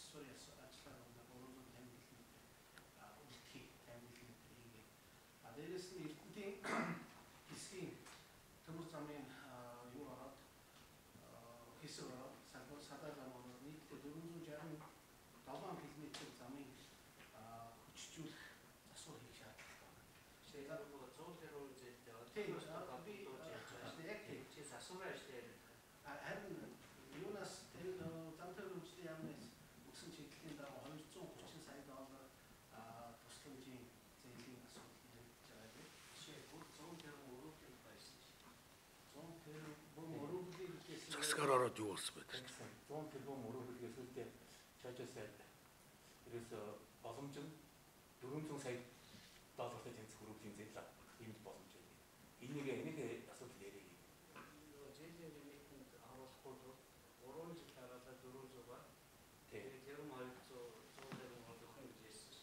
засварын ажиллагаа бол 350 км үлдэхийг 50 км хийгээд дээрээс нь Эрдэнэтийн хэсгийн төмөр замын юу ороод хэсэг ороод садаа зам ороод нийтдээ 467 км замын хүчжүүлэх засвар хийх шаардлагатай байна. Şeyler bu zor terör üzerinde засвар ажиллая. Харин юунаас зам төр хөгжлийн яамнаас өгсөн чиглэлийн дагуу 230 сая доллар тусламжийн зээлийн асуудал яригдж байгаа юм. Şey bu zor terör örgөтийн байсан. Зон тэр бом өрөвлийн хэлээс Засгаар ороод юу болсон бэ? 100 тэрбум өрөвлгээс үүдээ чажаасаа ерөөсө боломж нь 400 сая доллартай тэнцэх өрөвлийн зээл иймд боломж байна. Энийг асуудал ярих. Зээлийн нэмэгдэнд харуулахгүй бол 3 жил дараалал 400 ба тэгээд тэр нь 200 тэрбум болох юм гэсэн.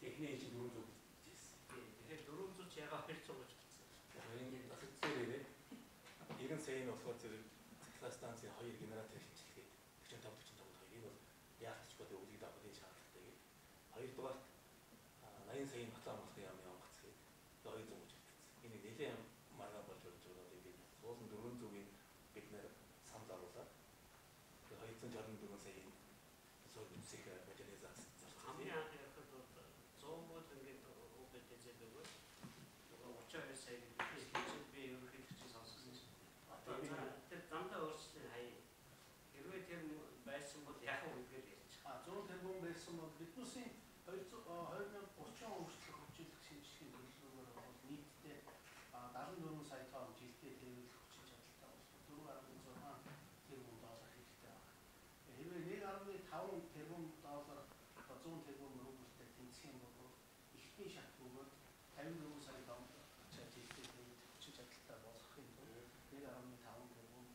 Техник чинь 400 гэсэн. Тэгээд 400 ч ягаа 200 гэж хэлсэн. Тэгээд бас зэрэг 90 саяны болохоор зэрэг цахилгаан станцын 2 генератор шинжилгээд 45 энэ бол яалтч бодоо үлгий давхын шаардлагатай. Хоёрдугаар 80 саяны батлан амлах юм явуулчихсан. 200 гэж хэлсэн. Энэ нэлээд маргаан болж байгаа гэдэг. Суулын 400-ийн бид нэр самд оруулаад 264 саяын зөв үсэх модернизац зарцуулсан. Хамгийн анх ярихад бол 100 бол ингээд ОБТЗ-д бол 32 сая гэж би ерөнхийдөө сонссон. Тэр дандаа өөрчлөлт хаяа. Хэрвээ тэр байсан бол яг үгээр ярьж. 100 тэрбум байсан бол биднээсийн 2030 он хүртэл хөгжүүлэх шинжилгээний төлөвлөгөөр бол нийтдээ 74 сая тонн жилдээ дээврэх хүчин чадалтай болсон 4.6 тэрбум доллар хэрэгтэй байна. Хэрвээ 1.5 тэрбум доллар 100 тэрбум рубльтэй тэнцэх юм бол эхний шат бөгөөд 54 сая тонн жилдээ дээврэх хүчин чадалтай болох юм бол 1.5 тэрбум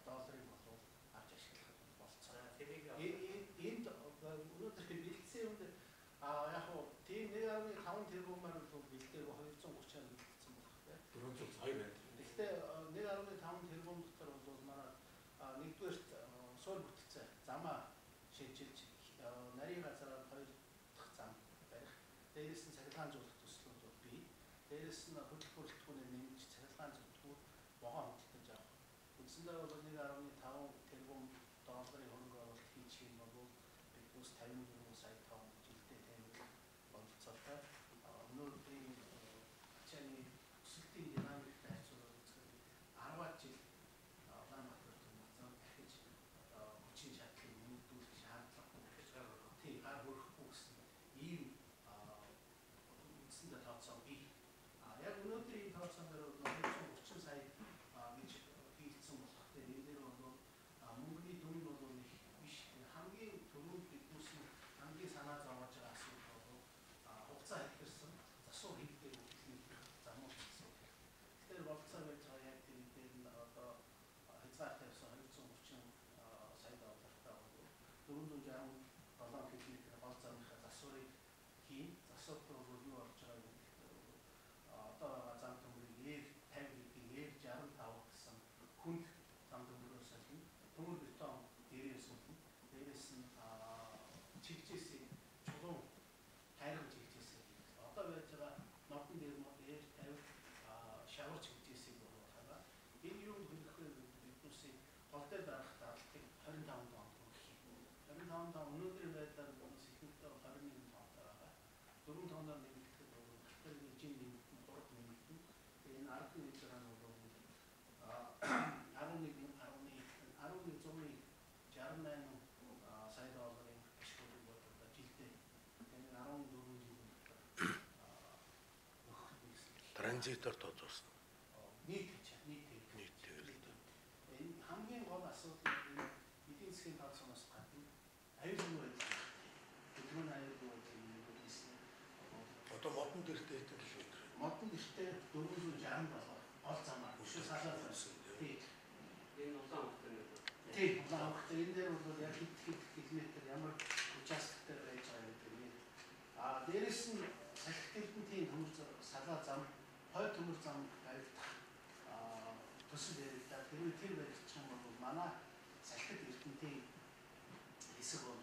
долларын болов авч ашиглах болцоо. Энд өнөөдөр бэлдсэн юм дээр яг хоо тийм 1.5 тэрбумаар бол бэлдээ 230-аар бэлдсэн болох тийм. 402 байна. Гэхдээ 1.5 тэрбум дотор бол манай нэгдүгээрт суур бүтцээ замаа шинжилж нарийн газараар 2 дахь зам барих. Дээрээс нь цахилгаанжуулах төслүүд бол бий. Дээрээс нь хөдөлгөөн бүрэлдэхүүнээ нэмж цахилгаан зөвтгүүд могоо хөдөлж авах. Үндсэндээ бол 1.5 тэрбум долларын хөрөнгө оруулалт хийчих юм бол биднээс 54 сая тонн жилдээ тэмдэг болцоотой. Өнөөдрийн ачааны өсөлтийн динамиктэй харьцуулаад үзэхэд 10 жил Улаанбаатар төмөрцөн дахиж хүчин чадлыг нэмэгдүүлэх шаардлагатай. Тийм гар хүрэхгүй гэсэн ийм үндсэндээ тооцоо бий. Яг өнөөдрийн тооцоон дээр бол 230 сая гэж хийгдсэн болохтой энэ дээр бол мөнгөний дүн бол их биш. Хамгийн түрүүнд биднээс хамгийн санаа зовоож байгаа асуудал бол хугацаа ихэрсэн засвар хийдэг замууд гэсэн. Тэгэхээр болцоо байж байгаа яг тэр дээр нь одоо хязгаартай байсан 230 сая доллартай бол 467 км гол замынхаа засварыг хийн. Засвар бол юу болж байгаа юм гэхээр одоо зам төмөрийг 50 65 гэсэн хүнд зам төмөрөөр салхина. Төмөр бетон дээрээс үлдэн. Дээрээс нь чигчээсийн чулуун хайрын чигчээсээ. Одоо байж байгаа нотон дээр нь 50 шавар чигчээсийг боруулахаа энэ юу хэлэхээр биднээсийн гол дээр дараах даалтыг 25 тонн хүргэх юм. 25 тонн өнөөдрийн байдлаар биднээс ихэнхдээ 21 тонн байгаа. 4 тонноор нэмэгдэхэд бол хэтэрний жин нэмэгдэн 3 нэмэгдэн. Энэ 10 литрээр нь бол 11.68 сая долларын ашиглалтыг бодлоо жилдээ энэ 14 жил Транзитор тооцоосон. нийт. Энэ хамгийн гол асуудал энэ эдийн засгийн тооцооноос гадна аюулгүй байдал. Бидний аюулгүй байдал гэсэн. Одоо модон дэртэй хэдэн км? Модон дэртэй 467 гол замаар өшөө салаад байсан. Тийм. Энэ Улаанбаатар нэг. Тийм, Улаанбаатар энэ дээр бол яг хэд километр ямар участок дээр байж байгаа гэдэг нь. Дээрээс нь салхи Эрдэнэтийн төмөр салаа зам, хойд төмөр зам баригдах төсөл яригдаад тэр баригдчих юм бол манай салхи Эрдэнэтийн хэсэг бол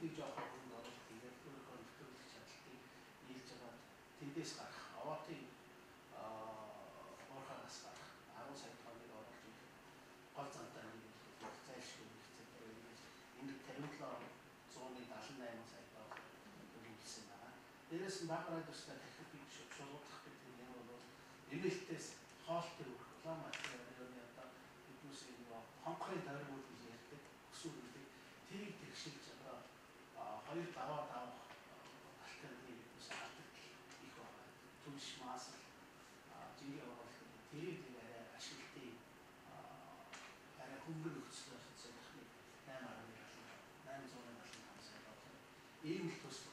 нэг жоохон хөрөнгө оруулалт хийгээд өөрийнхөө нэвтрүүлэх чадлыг нийлж байгаа тэндээс гарах аваатын уурхаагаас гарах 10 сая тонныг оруулж ирэх гол зантаа нэг зайлшгүй хэрэгцээтэй ингээд 57,178 сая доллар төлөвлөсөн байна. Дээрээс нь багаараа төстэй дахиад би шуулгах гэдэг юм бол нэмэлтээс хоолтой улаанбаатарын одоо биднээс энэ хонхрын тойргууд гэж ярьдаг өсвөр гэдэг тэрийг тэгшилж одоо хоёр даваа давах альтернатив биднээс авдаг их байна. Түнш мас жингээ оруулах тэрийг арай ашиглалтын арай хөнгөн нөхцөл байдалд 8.875 сая доллар ийм л төсөл